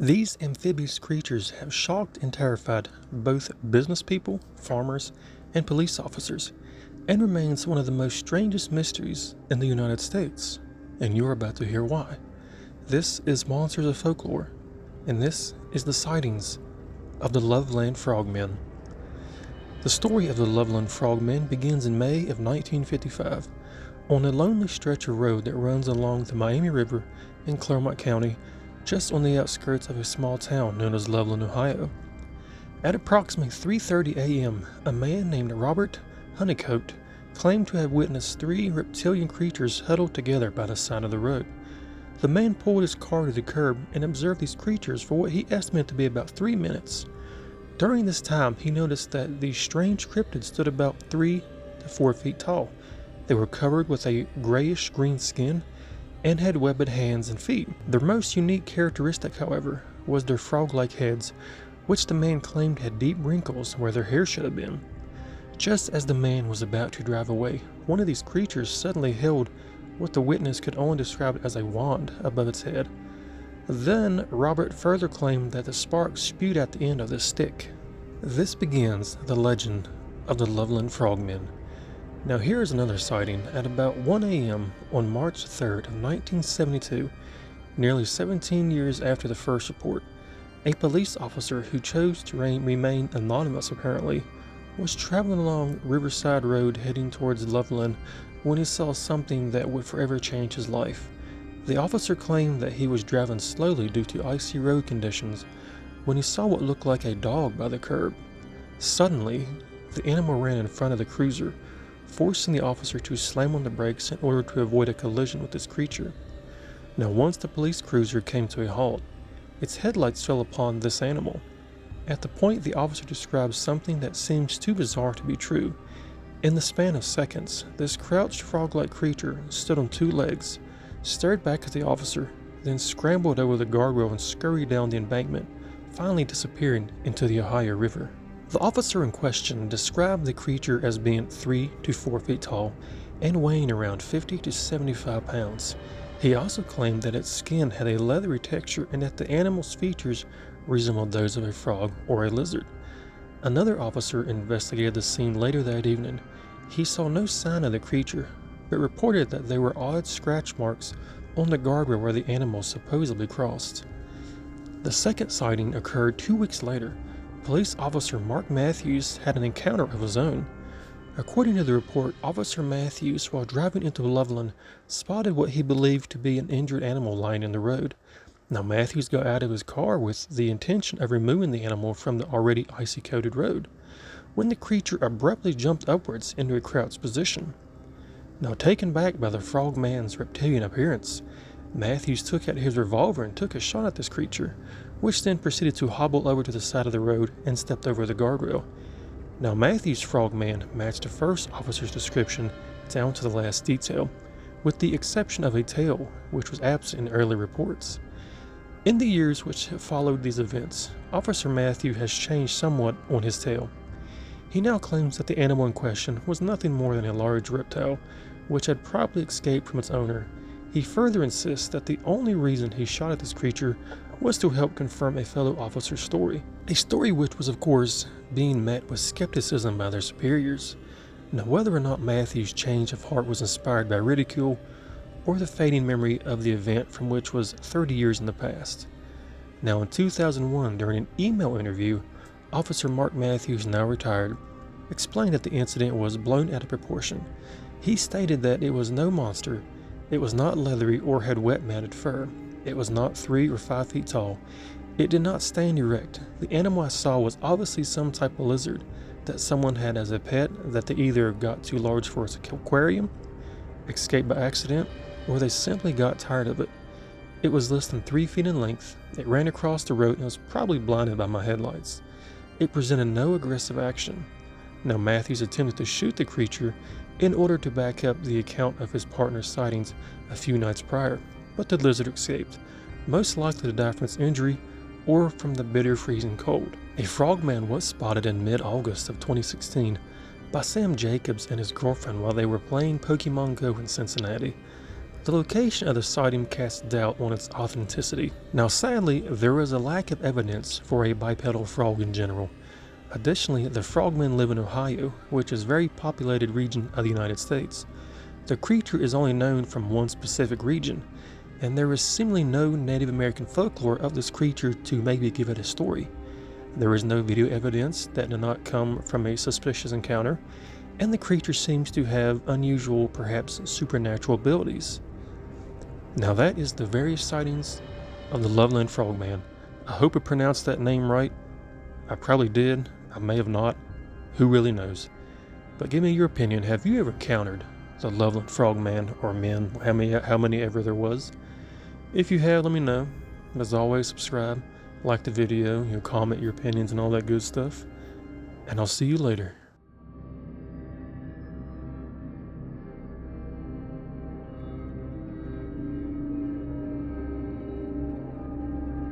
These amphibious creatures have shocked and terrified both business people, farmers, and police officers, and remains one of the most strangest mysteries in the United States. And you're about to hear why. This is Monsters of Folklore, and this is the sightings of the Loveland Frogmen. The story of the Loveland Frogmen begins in May of 1955 on a lonely stretch of road that runs along the Miami River in Clermont County, just on the outskirts of a small town known as Loveland, Ohio. At approximately 3:30 a.m., a man named Robert Honeycoat claimed to have witnessed three reptilian creatures huddled together by the side of the road. The man pulled his car to the curb and observed these creatures for what he estimated to be about 3 minutes. During this time, he noticed that these strange cryptids stood about 3 to 4 feet tall. They were covered with a grayish-green skin and had webbed hands and feet. Their most unique characteristic, however, was their frog-like heads, which the man claimed had deep wrinkles where their hair should have been. Just as the man was about to drive away, one of these creatures suddenly held what the witness could only describe as a wand above its head. Then Robert further claimed that the sparks spewed at the end of this stick. This begins the legend of the Loveland Frogmen. Now here is another sighting at about 1 a.m. on March 3rd of 1972, nearly 17 years after the first report. A police officer who chose to remain anonymous apparently was traveling along Riverside Road heading towards Loveland when he saw something that would forever change his life. The officer claimed that he was driving slowly due to icy road conditions when he saw what looked like a dog by the curb. Suddenly, the animal ran in front of the cruiser, forcing the officer to slam on the brakes in order to avoid a collision with this creature. Now, once the police cruiser came to a halt, its headlights fell upon this animal. At the point, the officer described something that seems too bizarre to be true. In the span of seconds, this crouched frog-like creature stood on two legs, stared back at the officer, then scrambled over the guardrail and scurried down the embankment, finally disappearing into the Ohio River. The officer in question described the creature as being 3 to 4 feet tall and weighing around 50 to 75 pounds. He also claimed that its skin had a leathery texture and that the animal's features resembled those of a frog or a lizard. Another officer investigated the scene later that evening. He saw no sign of the creature, but reported that there were odd scratch marks on the guardrail where the animal supposedly crossed. The second sighting occurred 2 weeks later. Police officer Mark Matthews had an encounter of his own. According to the report, Officer Matthews, while driving into Loveland, spotted what he believed to be an injured animal lying in the road. Now, Matthews got out of his car with the intention of removing the animal from the already icy-coated road, when the creature abruptly jumped upwards into a crouched position. Now, taken back by the frogman's reptilian appearance, Matthews took out his revolver and took a shot at this creature, which then proceeded to hobble over to the side of the road and stepped over the guardrail. Now, Matthews' frogman matched the first officer's description down to the last detail, with the exception of a tail, which was absent in early reports. In the years which have followed these events, Officer Matthew has changed somewhat on his tale. He now claims that the animal in question was nothing more than a large reptile, which had probably escaped from its owner. He further insists that the only reason he shot at this creature was to help confirm a fellow officer's story, a story which was of course being met with skepticism by their superiors. Now, whether or not Matthew's change of heart was inspired by ridicule or the fading memory of the event from which was 30 years in the past. Now, in 2001, during an email interview, Officer Mark Matthews, now retired, explained that the incident was blown out of proportion. He stated that it was no monster, it was not leathery or had wet matted fur. It was not 3 or 5 feet tall. It did not stand erect. The animal I saw was obviously some type of lizard that someone had as a pet, that they either got too large for its aquarium, escaped by accident, or they simply got tired of it. It was less than 3 feet in length. It ran across the road and was probably blinded by my headlights. It presented no aggressive action. Now, Matthews attempted to shoot the creature in order to back up the account of his partner's sightings a few nights prior, but the lizard escaped, most likely to die from its injury or from the bitter freezing cold. A frogman was spotted in mid-August of 2016 by Sam Jacobs and his girlfriend while they were playing Pokemon Go in Cincinnati. The location of the sighting casts doubt on its authenticity. Now sadly, there is a lack of evidence for a bipedal frog in general. Additionally, the frogmen live in Ohio, which is a very populated region of the United States. The creature is only known from one specific region, and there is seemingly no Native American folklore of this creature to maybe give it a story. There is no video evidence that did not come from a suspicious encounter, and the creature seems to have unusual, perhaps supernatural abilities. Now that is the various sightings of the Loveland Frogman. I hope I pronounced that name right. I probably did, I may have not, who really knows. But give me your opinion, have you ever encountered the Loveland Frogman or men, how many ever there was? If you have, let me know. As always, subscribe, like the video, comment your opinions and all that good stuff. And I'll see you later.